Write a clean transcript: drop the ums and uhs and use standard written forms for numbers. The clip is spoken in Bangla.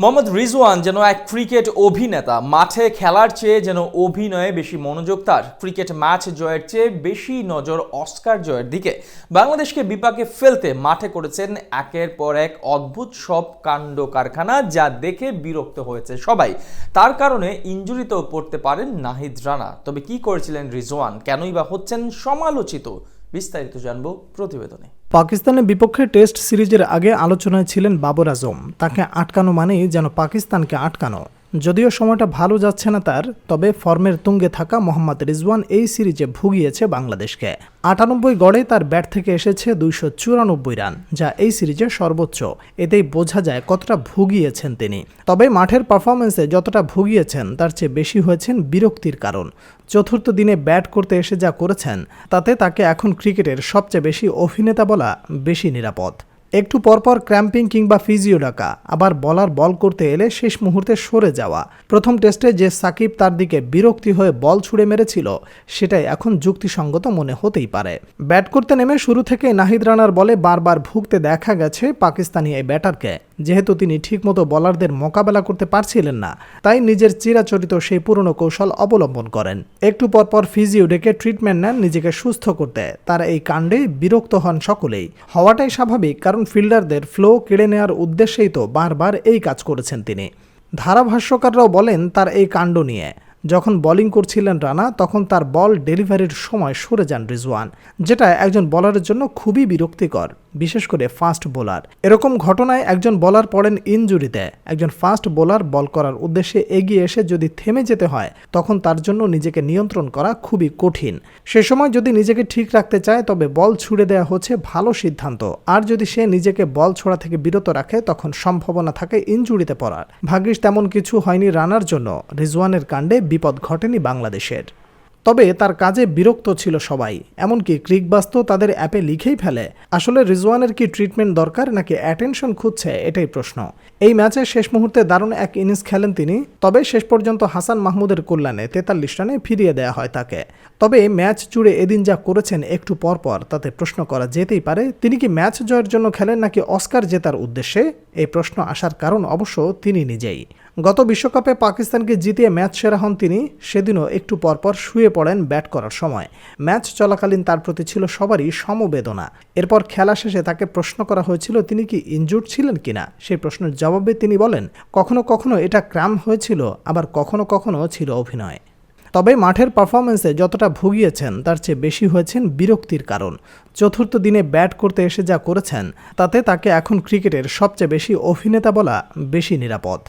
মোহাম্মদ রিজওয়ান যেন এক ক্রিকেট অভিনেতা। মাঠে খেলার চেয়ে যেন অভিনয়ে বেশি মনোযোগ তার। ক্রিকেট ম্যাচ জয়ের চেয়ে বেশি নজর অস্কার জয়ের দিকে। বাংলাদেশকে বিপাকে ফেলতে মাঠে করেছেন একের পর এক অদ্ভুত সব কাণ্ড কারখানা, যা দেখে বিরক্ত হয়েছে সবাই। তার কারণে ইনজুরিতেও পড়তে পারেন নাহিদ রানা। তবে কি করেছিলেন রিজওয়ান, কেনই বা হচ্ছেন সমালোচিত, বিস্তারিত জানবো প্রতিবেদনে। পাকিস্তানের বিপক্ষে টেস্ট সিরিজের আগে আলোচনায় ছিলেন বাবর আজম। তাকে আটকানো মানেই যেন পাকিস্তানকে আটকানো। যদিও সময়টা ভালো যাচ্ছে না তার, তবে ফর্মের তুঙ্গে থাকা মোহাম্মদ রিজওয়ান এই সিরিজে ভুগিয়েছে বাংলাদেশকে। ৯৮ গড়ে তার ব্যাট থেকে এসেছে ২৯৪ রান, যা এই সিরিজের সর্বোচ্চ। এতেই বোঝা যায় কতটা ভুগিয়েছেন তিনি। তবে মাঠের পারফরমেন্সে যতটা ভুগিয়েছেন তার চেয়ে বেশি হয়েছেন বিরক্তির কারণ। চতুর্থ দিনে ব্যাট করতে এসে যা করেছেন, তাতে তাকে এখন ক্রিকেটের সবচেয়ে বেশি অভিনেতা বলা বেশি নিরাপদ। একটু পরপর ক্র্যাম্পিং কিংবা ফিজিও ডাকা, আবার বলার বল করতে এলে শেষ মুহূর্তে সরে যাওয়া। প্রথম টেস্টে যে সাকিব তার দিকে বিরক্তি হয়ে বল ছুড়ে মেরেছিল, সেটাই এখন যুক্তিসঙ্গত মনে হতেই পারে। ব্যাট করতে নেমে শুরু থেকেই নাহিদ রানার বলে বারবার ভুগতে দেখা গেছে পাকিস্তানি এই ব্যাটারকে। যেহেতু তিনি ঠিকমতো বোলারদের মোকাবেলা করতে পারছিলেন না, তাই নিজের চিরাচরিত সেই পুরনো কৌশল অবলম্বন করেন। একটু পরপর ফিজিও ডেকে ট্রিটমেন্ট নেন নিজেকে সুস্থ করতে। তার এই কাণ্ডে বিরক্ত হন সকলেই। হওয়াটাই স্বাভাবিক, কারণ ফিল্ডারদের ফ্লো কেড়ে নেওয়ার উদ্দেশ্যেই তো বারবার এই কাজ করেছেন তিনি। ধারাভাষ্যকাররাও বলেন তার এই কাণ্ড নিয়ে, যখন বোলিং করছিলেন রানা, তখন তার বল ডেলিভারির সময় সরে যান রিজওয়ান, যেটা একজন বোলারের জন্য খুবই বিরক্তিকর, বিশেষ করে ফাস্ট বোলার। এরকম ঘটনায় একজন বোলার পড়েন ইনজুরিতে। একজন ফাস্ট বোলার বল করার উদ্দেশ্যে এগিয়ে এসে যদি থেমে যেতে হয়, তখন তার জন্য নিজেকে নিয়ন্ত্রণ করা খুবই কঠিন। সে সময় যদি নিজেকে ঠিক রাখতে চায়, তবে বল ছুড়ে দেওয়া হচ্ছে ভালো সিদ্ধান্ত। আর যদি সে নিজেকে বল ছোড়া থেকে বিরত রাখে, তখন সম্ভাবনা থাকে ইনজুরিতে পড়ার। ভাগ্যিস তেমন কিছু হয়নি রানার জন্য। রিজওয়ানের কাণ্ডে বিপদ ঘটেনি বাংলাদেশের। তবে তার কাজে বিরক্ত ছিল সবাই, এমনকি ক্রিকবাজ তো তাদের অ্যাপে লিখেই ফেলে। আসলে রিজওয়ানের কি ট্রিটমেন্ট দরকার, নাকি অ্যাটেনশন খুঁজছে, এটাই প্রশ্ন। এই ম্যাচে শেষ মুহূর্তে দারুণ এক ইনিংস খেলেন তিনি। তবে শেষ পর্যন্ত হাসান মাহমুদের কল্যাণে ৪৩ রানে ফিরিয়ে দেওয়া হয় তাকে। তবে ম্যাচ জুড়ে এদিন যা করেছেন একটু পরপর, তাতে প্রশ্ন করা যেতেই পারে তিনি কি ম্যাচ জয়ের জন্য খেলেন, নাকি অস্কার জেতার উদ্দেশ্যে। এই প্রশ্ন আসার কারণ অবশ্য তিনি নিজেই। গত বিশ্বকাপে পাকিস্তানকে জিতিয়ে ম্যাচ সেরা হন তিনি। সেদিনও একটু পরপর শুয়ে পড়েন ব্যাট করার সময়। ম্যাচ চলাকালীন তার প্রতি ছিল সবারই সমবেদনা। এরপর খেলা শেষে তাকে প্রশ্ন করা হয়েছিল তিনি কি ইনজুর্ড ছিলেন কিনা। সেই প্রশ্নের জবাবে তিনি বলেন, কখনো কখনো এটা ক্র্যাম্প হয়েছিল, আবার কখনো কখনো ছিল অভিনয়। তবে মাঠের পারফরমেন্সে যতটা ভুগিয়েছেন তার চেয়ে বেশি হয়েছেন বিরক্তির কারণ। চতুর্থ দিনে ব্যাট করতে এসে যা করেছেন, তাতে তাকে এখন ক্রিকেটের সবচেয়ে বেশি অভিনেতা বলা বেশি নিরাপদ।